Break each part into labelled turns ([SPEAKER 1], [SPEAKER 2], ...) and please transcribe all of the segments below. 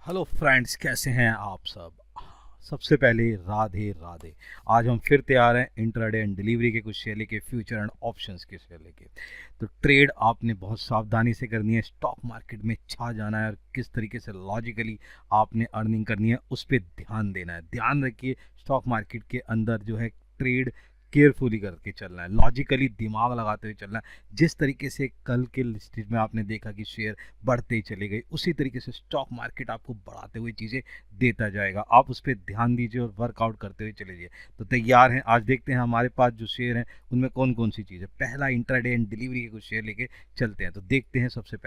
[SPEAKER 1] Hello friends, कैसे हैं आप सब। सबसे पहले राधे राधे। आज हम फिर तैयार हैं इंट्राडे एंड डिलीवरी के कुछ शेयर लेके, फ्यूचर एंड ऑप्शंस के शेयर लेके। तो ट्रेड आपने बहुत सावधानी से करनी है, स्टॉक मार्केट में छा जाना है और किस तरीके से लॉजिकली आपने अर्निंग करनी है उस पर ध्यान देना है। ध्यान रखिए, स्टॉक मार्केट के अंदर जो है ट्रेड केयरफुली करके चलना है, लॉजिकली दिमाग लगाते हुए चलना है। जिस तरीके से कल के स्टेज में आपने देखा कि शेयर बढ़ते ही चले गए, उसी तरीके से स्टॉक मार्केट आपको बढ़ाते हुए चीज़ें देता जाएगा। आप उस पर ध्यान दीजिए और वर्कआउट करते हुए चले जाइए। तो तैयार हैं, आज देखते हैं हमारे पास जो शेयर हैं उनमें कौन कौन सी चीज़ है। पहला इंट्राडे एंड डिलीवरी के कुछ शेयर लेके चलते हैं। तो देखते हैं सबसे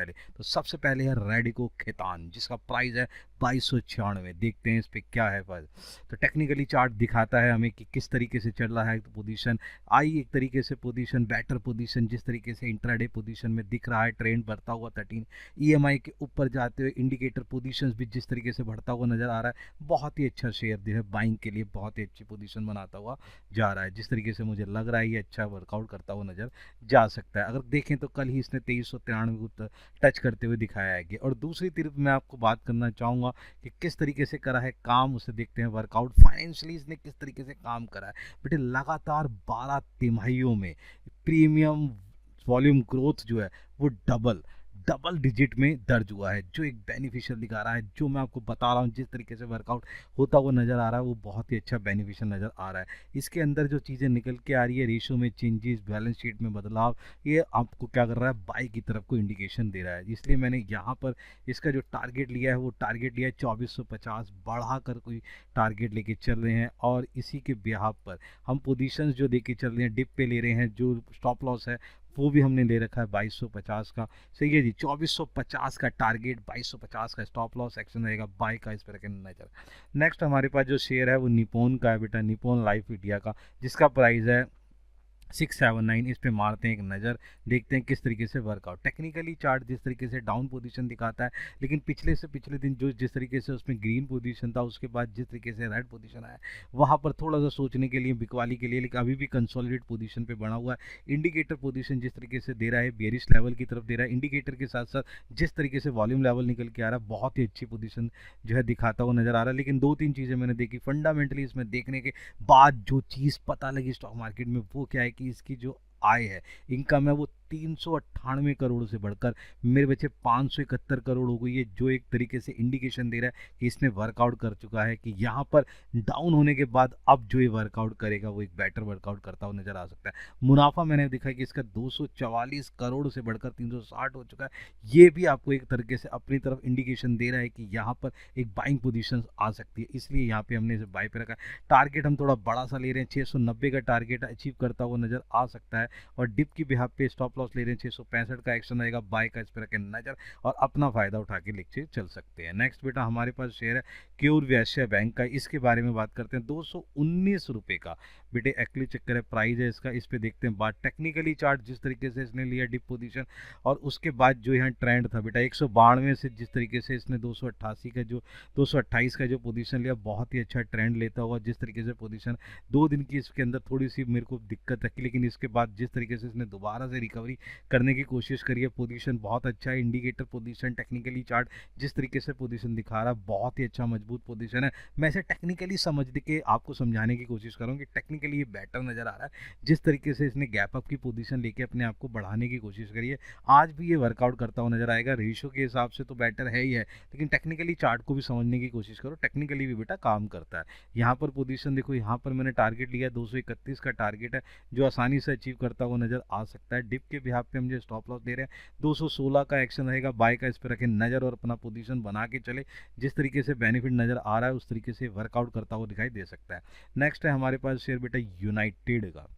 [SPEAKER 1] पहले है रेडिको खैतान, जिसका प्राइस है 2296। देखते हैं इस पर क्या है प्राइस। तो टेक्निकली चार्ट दिखाता है हमें कि किस तरीके से चल रहा है पोजीशन। आई एक तरीके से पोजीशन, बेटर पोजीशन, जिस तरीके से इंट्राडे पोजीशन में दिख रहा है ट्रेंड बढ़ता हुआ 13 ईएमआई के ऊपर जाते हुए, इंडिकेटर पोजीशंस भी जिस तरीके से बढ़ता हुआ नजर आ रहा है। बहुत ही अच्छा शेयर जो है बाइंग के लिए बहुत ही अच्छी पोजीशन बनाता हुआ जा रहा है। जिस तरीके से मुझे लग रहा है ये अच्छा वर्कआउट करता हुआ नजर जा सकता है। अगर देखें तो कल ही इसने 2393 को टच करते हुए दिखाया है। और दूसरी तरफ मैं आपको बात करना चाहूँगा कि किस तरीके से करा है काम, उसे देखते हैं वर्कआउट। फाइनेंशियली इसने किस तरीके से काम करा है बेटे। लगातार 12 तिमाहियों में प्रीमियम वॉल्यूम ग्रोथ जो है वो डबल डिजिट में दर्ज हुआ है, जो एक बेनिफिशियल दिखा रहा है। जो मैं आपको बता रहा हूँ, जिस तरीके से वर्कआउट होता हुआ नज़र आ रहा है वो बहुत ही अच्छा बेनिफिशियल नज़र आ रहा है। इसके अंदर जो चीज़ें निकल के आ रही है, रेशो में चेंजेस, बैलेंस शीट में बदलाव, ये आपको क्या कर रहा है, बाई की तरफ को इंडिकेशन दे रहा है। इसलिए मैंने यहाँ पर इसका जो टारगेट लिया है वो टारगेट लिया है 2450, बढ़ाकर कोई टारगेट लेके चल रहे हैं। और इसी के बिहाफ पर हम पोजीशंस जो देके चल रहे हैं, डिप पे ले रहे हैं। जो स्टॉप लॉस है वो भी हमने ले रखा है 2250 का। सही है जी, 2450 का टारगेट, 2250 का स्टॉप लॉस, एक्शन रहेगा बाय का, इस पर रखें नजर। नेक्स्ट हमारे पास जो शेयर है वो निपोन का है बेटा, निपोन लाइफ इंडिया का, जिसका प्राइस है 679। इस पे मारते हैं एक नज़र, देखते हैं किस तरीके से वर्कआउट। टेक्निकली चार्ट जिस तरीके से डाउन पोजीशन दिखाता है, लेकिन पिछले से पिछले दिन जो जिस तरीके से उसमें ग्रीन पोजीशन था, उसके बाद जिस तरीके से रेड पोजीशन आया, वहाँ पर थोड़ा सा सोचने के लिए, बिकवाली के लिए, लेकिन अभी भी कंसोलिडेट पोजीशन पे बना हुआ है। इंडिकेटर पोजीशन जिस तरीके से दे रहा है, बेरिश लेवल की तरफ दे रहा है। इंडिकेटर के साथ साथ जिस तरीके से वॉल्यूम लेवल निकल के आ रहा है, बहुत ही अच्छी पोजीशन जो है दिखाता हुआ नजर आ रहा है। लेकिन दो तीन चीज़ें मैंने देखी फंडामेंटली इसमें देखने के बाद, जो चीज़ पता लगी स्टॉक मार्केट में, वो क्या है कि इसकी जो आय है, इनकम है, वो 398 करोड़ से बढ़कर मेरे बच्चे 571 करोड़ हो गई है। जो एक तरीके से इंडिकेशन दे रहा है कि इसने वर्कआउट कर चुका है, कि यहाँ पर डाउन होने के बाद अब जो ये वर्कआउट करेगा वो एक बेटर वर्कआउट करता हुआ नजर आ सकता है। मुनाफा मैंने देखा है कि इसका 244 करोड़ से बढ़कर 360 हो चुका है। ये भी आपको एक तरीके से अपनी तरफ इंडिकेशन दे रहा है कि यहाँ पर एक बाइंग पोजीशन आ सकती है, इसलिए यहाँ पे हमने इसे बाय पे रखा है। टारगेट हम थोड़ा बड़ा सा ले रहे हैं, 690 का टारगेट अचीव करता हुआ नजर आ सकता है। और डिप की बिहाफ पे स्टॉप लॉस ले रहे हैं 665 का, एक्शन रहेगा बाय का, इस पर रखें नजर और अपना फायदा उठा के लेके चल सकते हैं। नेक्स्ट बेटा हमारे पास शेयर है क्यूर वैश्य बैंक का, इसके बारे में बात करते हैं। 219 रुपए का बेटे एक्चुअली चक्कर है, प्राइस है इसका। इस पे देखते हैं बात। टेक्निकली चार्ट जिस तरीके से इसने लिया डिप पोजीशन, और उसके बाद जो यहाँ ट्रेंड था बेटा 192 से जिस तरीके से इसने 288 का जो 228 का जो पोजीशन लिया, बहुत ही अच्छा ट्रेंड लेता हुआ जिस तरीके से पोजीशन 2 दिन की इसके अंदर थोड़ी सी मेरे को दिक्कत रखी, लेकिन इसके बाद जिस तरीके से इसने दोबारा से रिकवरी करने की कोशिश करी है, पोजीशन बहुत अच्छा है। इंडिकेटर पोजीशन, टेक्निकली चार्ट जिस तरीके से पोजीशन दिखा रहा है, बहुत ही अच्छा मजबूत पोजीशन है। मैं इसे टेक्निकली समझ के आपको समझाने की कोशिश करूँ कि टेक्निकली ये बेटर नजर आ रहा है। जिस तरीके से इसने गैप अप की पोजीशन लेके अपने आप को बढ़ाने की कोशिश करी है, आज भी ये वर्कआउट करता हुआ नजर आएगा। रेशो के हिसाब से तो बेटर है ही है, लेकिन टेक्निकली चार्ट को भी समझने की कोशिश करो, टेक्निकली भी बेटा काम करता है। यहाँ पर पोजीशन देखो, यहाँ पर मैंने टारगेट लिया 231 का टारगेट है, जो आसानी से अचीव करता हुआ नजर आ सकता है। डिप के बिहाफ पे हम जो स्टॉप लॉस दे रहे हैं 216 का, एक्शन रहेगा बाय का, इस पर रखें नजर और अपना पोजीशन बना के चले। जिस तरीके से बेनिफिट नजर आ रहा है उस तरीके से वर्कआउट करता हुआ दिखाई दे सकता है। नेक्स्ट है हमारे पास शेयर बेटा यूनाइटेड का।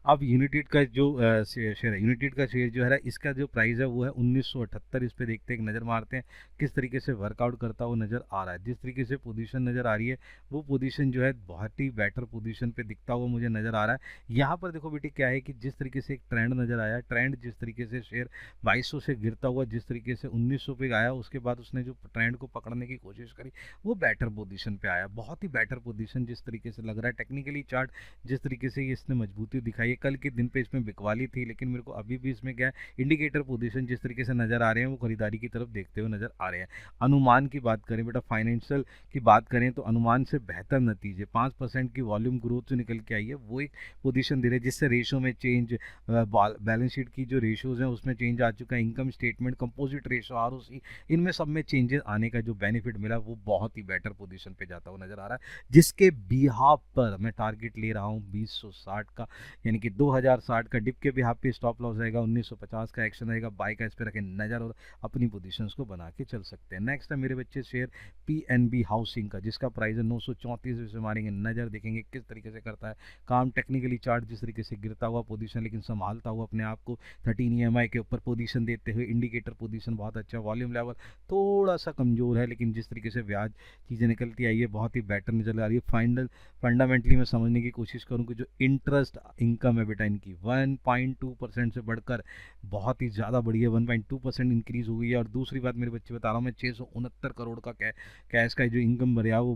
[SPEAKER 1] अब यूनाइटेड का जो शेयर है, यूनाइटेड का शेयर जो है, इसका जो प्राइस है वो है 1978। इस पे देखते हैं, एक नज़र मारते हैं किस तरीके से वर्कआउट करता हुआ नज़र आ रहा है। जिस तरीके से पोजीशन नज़र आ रही है, वो पोजीशन जो है बहुत ही बेटर पोजीशन पे दिखता हुआ मुझे नज़र आ रहा है। यहाँ पर देखो बेटी क्या है कि जिस तरीके से एक ट्रेंड नज़र आया, ट्रेंड जिस तरीके से शेयर 2200 से गिरता हुआ जिस तरीके से 1900 पे आया, उसके बाद उसने जो ट्रेंड को पकड़ने की कोशिश करी, वो बेटर पोजीशन पे आया, बहुत ही बेटर पोजीशन जिस तरीके से लग रहा है। टेक्निकली चार्ट जिस तरीके से इसने मजबूती दिखाई है, कल के दिन पे इसमें बिकवाली थी, लेकिन मेरे को अभी भी इसमें क्या है, इंडिकेटर पोजीशन जिस तरीके से नज़र आ रहे हैं वो खरीदारी की तरफ देखते हुए नज़र आ रहे हैं। अनुमान की बात करें बेटा, फाइनेंशियल की बात करें तो अनुमान से बेहतर नतीजे 5% की वॉल्यूम ग्रोथ जो निकल के आई है वो एक पोजीशन दे रहे हैं, जिससे रेशो में चेंज, बैलेंस शीट की जो रेशोज़ हैं उसमें चेंज आ चुका है, income statement, composite ratio, ROC, इनमें सब में चेंजेस आने का जो बेनिफिट मिला वो बहुत ही बेटर पोजीशन पे जाता हुआ नज़र आ रहा है, जिसके बिहाफ पर मैं टारगेट ले रहा हूँ 2060 का, यानी कि 2060 का। डिप के बिहाफ पे स्टॉप लॉस रहेगा, 1950 का एक्शन रहेगा, बाय का इस पर रखें नज़र और अपनी पोजीशंस को बना के चल सकते हैं। नेक्स्ट है मेरे बच्चे शेयर पीएनबी हाउसिंग का, जिसका प्राइस है 934, इसे मारेंगे नज़र, देखेंगे किस तरीके से करता है काम। टेक्निकली चार्ट जिस तरीके से गिरता हुआ पोजीशन लेकिन संभालता हुआ अपने आप को 13 EMI के ऊपर पोजीशन देते हुए, इंडिकेटर पोजीशन बहुत अच्छा, वॉल्यूम लेवल थोड़ा सा कमज़ोर है, लेकिन जिस तरीके से ब्याज चीज़ें निकलती आई है बहुत ही बेटर नजर आ रही है। फंडामेंटली मैं समझने की कोशिश करूँ कि जो इंटरेस्ट इनकम है बेटा इनकी 1.2% से बढ़कर बहुत ही ज़्यादा बढ़ी है, 1.2% इंक्रीज़ हुई है। और दूसरी बात मेरे बच्चे बता रहा हूँ मैं, 669 करोड़ का कैश का जो इनकम बढ़ा वो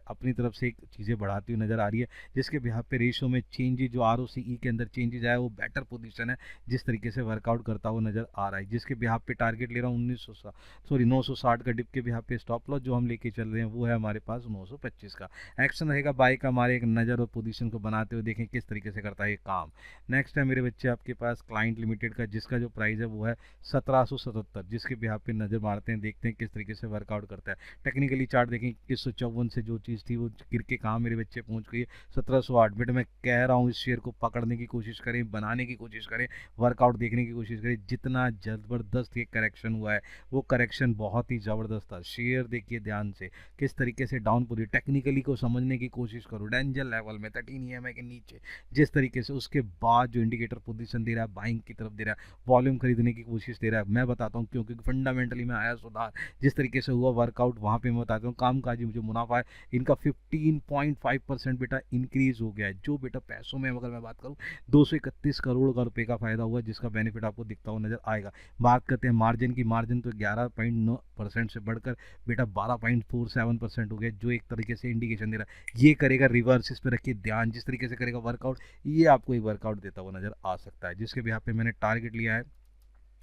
[SPEAKER 1] अपनी तरफ से चीज़ें बढ़ाती हुई नज़र आ रही है, जिसके बिहाफ पे रेशो में चेंजेज, जो ROCE के अंदर चेंजेज आया वो बेटर पोजीशन है, जिस तरीके से वर्कआउट करता हुआ नज़र आ रहा है, जिसके बिहाफ पे टारगेट ले रहा हूँ 960 का। डिप के बिहाफ पे स्टॉप लॉस जो हम लेके चल रहे हैं वो है हमारे पास 925 का। एक्शन रहेगा बाय का, हमारे एक नज़र और पोजीशन को बनाते हुए देखें किस तरीके से करता है ये काम। नेक्स्ट है मेरे बच्चे आपके पास क्लाइंट लिमिटेड का, जिसका जो प्राइस है वो है 1777, जिसके बिहाफ पे नज़र मारते हैं, देखते हैं किस तरीके से वर्कआउट करता है। टेक्निकली चार्ट देखें, 2154 से जो चीज़ थी वो गिर के कहाँ मेरे बच्चे पहुंच गई है 1708। बेटा मैं कह रहा हूँ इस शेयर को पकड़ने की कोशिश करें, बनाने की कोशिश करें, वर्कआउट देखने की कोशिश करें। जितना ज़बरदस्त ये करेक्शन हुआ है वो करेक्शन बहुत ही ज़बरदस्त था। शेयर देखिए ध्यान से किस तरीके से डाउन पूरी, टेक्निकली को समझने की कोशिश करो, डेंजर लेवल में 13 EMI के नीचे जिस तरीके से, उसके बाद जो इंडिकेटर पोजीशन दे रहा है बाइंग की तरफ दे रहा है, वॉल्यूम खरीदने की कोशिश दे रहा है। मैं बताता हूँ क्यों, क्योंकि फंडामेंटली में आया सुधार, जिस तरीके से हुआ वर्कआउट वहाँ पे मैं बताता हूँ कामकाजी जो मुनाफा है इनका 15.5% बेटा इंक्रीज हो गया है। जो बेटा पैसों में अगर मैं बात करूँ 231 करोड़ का रुपए का फायदा हुआ, जिसका बेनिफिट आपको दिखता हुआ नजर आएगा। बात करते हैं मार्जिन की, मार्जिन तो 11.9% से बढ़कर बेटा 12.47% हो गया, जो एक तरीके से इंडिकेशन दे रहा है ये करेगा रिवर्स। इस पर रखिए ध्यान, जिस तरीके से करेगा वर्कआउट ये आपको एक वर्कआउट देता हुआ नजर आ सकता है, जिसके भी यहाँ पे मैंने टारगेट लिया है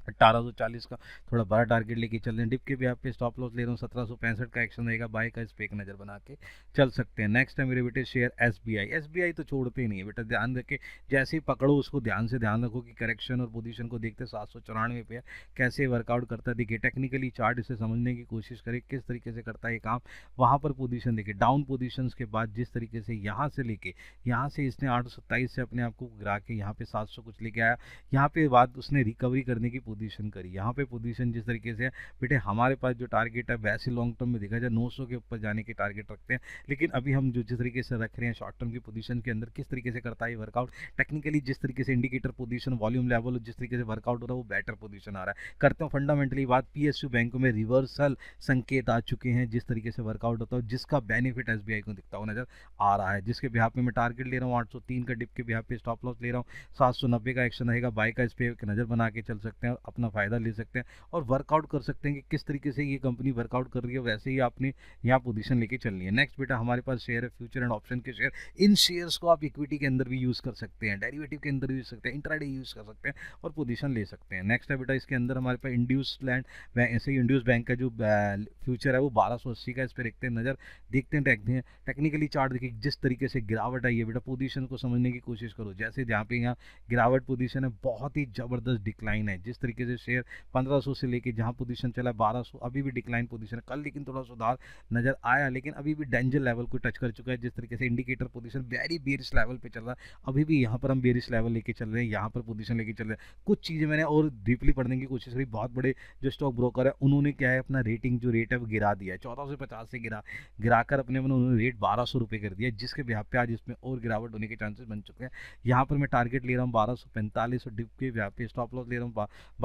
[SPEAKER 1] 1840 का, थोड़ा बड़ा टारगेट लेके चल रहे हैं। डिप के भी आप पे स्टॉप लॉस ले रहा हूँ 1765 का एक्शन रहेगा, बाय का इस पे एक नज़र बना के चल सकते हैं। नेक्स्ट है मेरे बेटे शेयर एसबीआई तो छोड़ते ही नहीं है बेटा, ध्यान रखे जैसे ही पकड़ो उसको ध्यान से ध्यान रखो कि करेक्शन और पोजीशन को देखते 794 पे कैसे वर्कआउट करता है। देखिए टेक्निकली चार्ट इसे समझने की कोशिश करें किस तरीके से करता है ये काम। वहाँ पर पोजीशन देखिए, डाउन पोजीशंस के बाद जिस तरीके से यहाँ से लेके यहाँ से इसने 827 से अपने आप को गिरा के यहाँ पे 700 कुछ लेके आया, यहाँ पे बाद उसने रिकवरी करने की पोजीशन करी। यहाँ पे पोजीशन जिस तरीके से बेटे हमारे पास जो टारगेट है वैसे लॉन्ग टर्म में देखा जाए 900 के ऊपर जाने के टारगेट रखते हैं, लेकिन अभी हम जो जिस तरीके से रख रहे हैं शॉर्ट टर्म की पोजीशन के अंदर किस तरीके से करता है वर्कआउट, टेक्निकली जिस तरीके से इंडिकेटर पोजीशन, वॉल्यूम लेवल जिस तरीके से वर्कआउट हो रहा है वो बेटर पोजीशन आ रहा है। करते हैं फंडामेंटली बात, PSU बैंकों में रिवर्सल संकेत आ चुके हैं, जिस तरीके से वर्कआउट होता है जिसका बेनिफिट SBI को दिखता हुआ नजर आ रहा है, जिसके बिहाफ में मैं टारगेट ले रहा हूँ 803 का, डिप के बिहाफ पे स्टॉप लॉस ले रहा हूँ 790 का एक्शन रहेगा, बाय का इस पे एक नज़र बना के चल सकते हैं और अपना फायदा ले सकते हैं और वर्कआउट कर सकते हैं कि किस तरीके से ये कंपनी वर्कआउट कर रही है, वैसे ही आपने यहाँ पोजीशन लेके चलनी है। नेक्स्ट बेटा हमारे पास शेयर है फ्यूचर एंड ऑप्शन के शेयर। इन शेयर्स को आप इक्विटी के अंदर भी यूज़ कर सकते हैं, डेरिवेटिव के अंदर भी यूज़ सकते हैं, इंट्राडे यूज़ कर सकते हैं और पोजीशन ले सकते हैं। नेक्स्ट है बेटा इसके अंदर हमारे पास इंड्यूस लैंड, ऐसे ही इंड्यूस बैंक का जो फ्यूचर है वो 1280 का, इस पर देखते हैं नज़र, देखते हैं टेक्निकली चार्ट देखिए जिस तरीके से गिरावट आई है बेटा, पोजीशन को समझने की कोशिश करो। जैसे जहाँ पे यहाँ गिरावट पोजीशन है बहुत ही ज़बरदस्त डिक्लाइन है, जिस तरीके से शेयर 1500 से लेके जहाँ पोजीशन चला 1200, अभी भी डिक्लाइन पोजीशन है। कल लेकिन थोड़ा सुधार नजर आया, लेकिन अभी भी डेंजर लेवल को टच कर चुका है, जिस तरीके से indicator position very bearish level पे चल रहा है। अभी भी यहाँ पर हम बेरिश लेवल लेके चल रहे हैं, यहाँ पर पोजीशन लेके चल रहे हैं। कुछ चीज़ें मैंने और डीपली पढ़ने की कोशिश करी, बहुत बड़े जो स्टॉक ब्रोकर है उन्होंने क्या है अपना रेटिंग जो रेट है वो गिरा दिया है, 14 से 50 से गिराकर अपने उन्होंने रेट 1200 रुपये कर दिया, जिसके बिहाफ पे आज इसमें और गिरावट होने के चांसेस बन चुके हैं। यहाँ पर मैं टारगेट ले रहा हूँ 1245 और डिप के बिहाफ पे स्टॉप लॉस ले रहा हूँ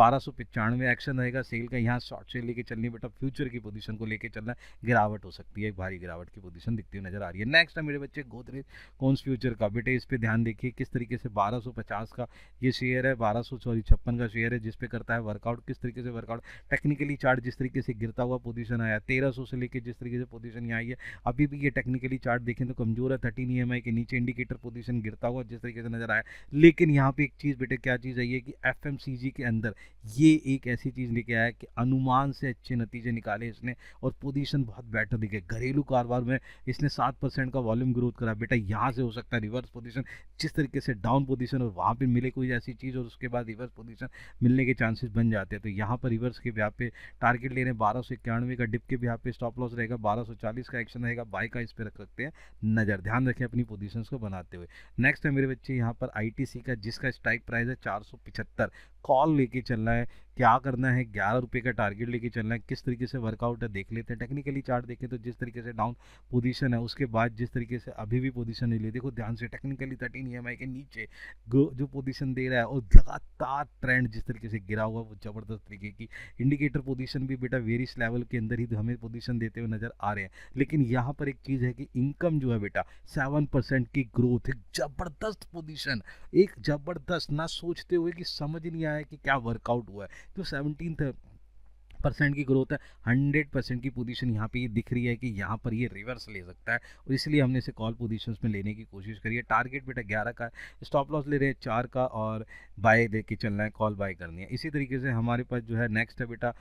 [SPEAKER 1] 1295 एक्शन रहेगा सेल का, यहाँ शॉर्ट से लेके चलनी बेटा, फ्यूचर की पोजीशन को लेके चलना है, गिरावट हो सकती है, भारी गिरावट की पोजीशन दिखती हुई नजर आ रही है। नेक्स्ट है मेरे बच्चे गोदरेज कॉन्स फ्यूचर का। बेटे इस पे ध्यान देखिए किस तरीके से 1250 का ये शेयर है, 1256 का शेयर है जिस पे करता है वर्कआउट, किस तरीके से वर्कआउट, टेक्निकली चार्ट जिस तरीके से गिरता हुआ पोजीशन आया 1300 से लेके जिस तरीके से पोजीशन यहाँ आई है, अभी भी ये टेक्निकली चार्ट देखें तो कमजोर है, 13 EMI के नीचे इंडिकेटर पोजीशन गिरता हुआ जिस तरीके से नजर आया। लेकिन यहाँ पे एक चीज़ बेटे, क्या चीज़ है ये कि FMCG के अंदर ये एक ऐसी चीज़ लेके आया कि अनुमान से अच्छे नतीजे निकाले इसने और पोजीशन बहुत बेटर दिखे। घरेलू कारोबार में इसने 7% का वॉल्यूम ग्रोथ करा बेटा, यहाँ से हो सकता है रिवर्स पोजीशन, जिस तरीके से डाउन पोजीशन और वहाँ पे मिले कोई ऐसी चीज़ और उसके बाद रिवर्स पोजीशन मिलने के चांसेस बन जाते हैं। तो यहाँ पर रिवर्स के ब्याह पे टारगेट ले रहे हैं 1291 का, डिप के ब्याह पे स्टॉप लॉस रहेगा 1240 का, एक्शन रहेगा बाय का, इस पे रख सकते हैं नज़र, ध्यान रखें अपनी पोजीशंस को बनाते हुए। नेक्स्ट है मेरे बच्चे यहाँ पर ITC का, जिसका स्ट्राइक प्राइस है 475, कॉल लेके चलना है, क्या करना है 11 रुपये का टारगेट लेके चलना है, किस तरीके से वर्कआउट है देख लेते हैं। टेक्निकली चार्ट देखें तो जिस तरीके से डाउन पोजीशन है उसके बाद जिस तरीके से अभी भी पोजीशन नहीं ली, देखो ध्यान से टेक्निकली 13 EMI के नीचे जो पोजीशन दे रहा है और लगातार ट्रेंड जिस तरीके से गिरा हुआ वो जबरदस्त तरीके की, इंडिकेटर पोजीशन भी बेटा वेरियस लेवल के अंदर ही हमें पोजीशन देते हुए नजर आ रहे हैं। लेकिन यहाँ पर एक चीज़ है कि इनकम जो है बेटा 7% की ग्रोथ, एक जबरदस्त पोजीशन, एक जबरदस्त, ना सोचते हुए कि समझ नहीं आया कि क्या वर्कआउट हुआ है, तो 17% की ग्रोथ है, 100% की पोजीशन यहाँ पे ये दिख रही है कि यहाँ पर ये रिवर्स ले सकता है और इसलिए हमने इसे कॉल पोजीशंस में लेने की कोशिश करी है। टारगेट बेटा 11 का, स्टॉप लॉस ले रहे हैं 4 का और बाय लेके चलना है, कॉल बाय करनी है। इसी तरीके से हमारे पास जो है नेक्स्ट है बेटा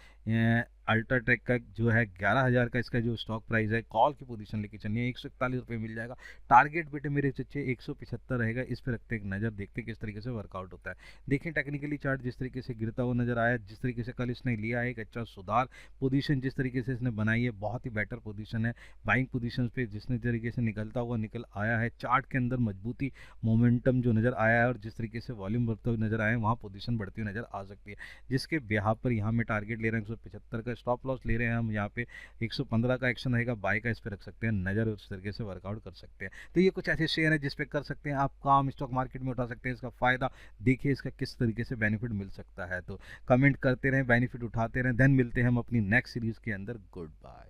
[SPEAKER 1] अल्ट्राटेक का, जो है 11,000 का इसका जो स्टॉक प्राइस है, कॉल की पोजीशन लेके चलनी है, 141 रुपये मिल जाएगा। टारगेट बेटे मेरे चच्चे 175 रहेगा, इस पर रखते एक नज़र, देखते किस तरीके से वर्कआउट होता है। देखें टेक्निकली चार्ट जिस तरीके से गिरता हुआ नजर आया, जिस तरीके से कल इसने लिया है एक अच्छा सुधार, पोजीशन जिस तरीके से इसने बनाई है बहुत ही बेटर पोजीशन है, बाइंग पोजीशन पे जिस तरीके से निकलता हुआ निकल आया है, चार्ट के अंदर मजबूती मोमेंटम जो नज़र आया है और जिस तरीके से वॉल्यूम बढ़ते हुए नजर आए वहाँ पोजीशन बढ़ती हुई नजर आ सकती है, जिसके ब्याह पर यहाँ में टारगेट ले रहे हैं 175 का, स्टॉप लॉस ले रहे हैं हम यहाँ पे 115 का, एक्शन रहेगा बाय का, इस पे रख सकते हैं नज़र और उस तरीके से वर्कआउट कर सकते हैं। तो ये कुछ ऐसे शेयर है जिस पे कर सकते हैं आप काम, स्टॉक मार्केट में उठा सकते हैं, इसका फ़ायदा देखिए इसका किस तरीके से बेनिफिट मिल सकता है। तो कमेंट करते रहें, बेनिफिट उठाते रहें, देन मिलते हैं हम अपनी नेक्स्ट सीरीज़ के अंदर। Good bye.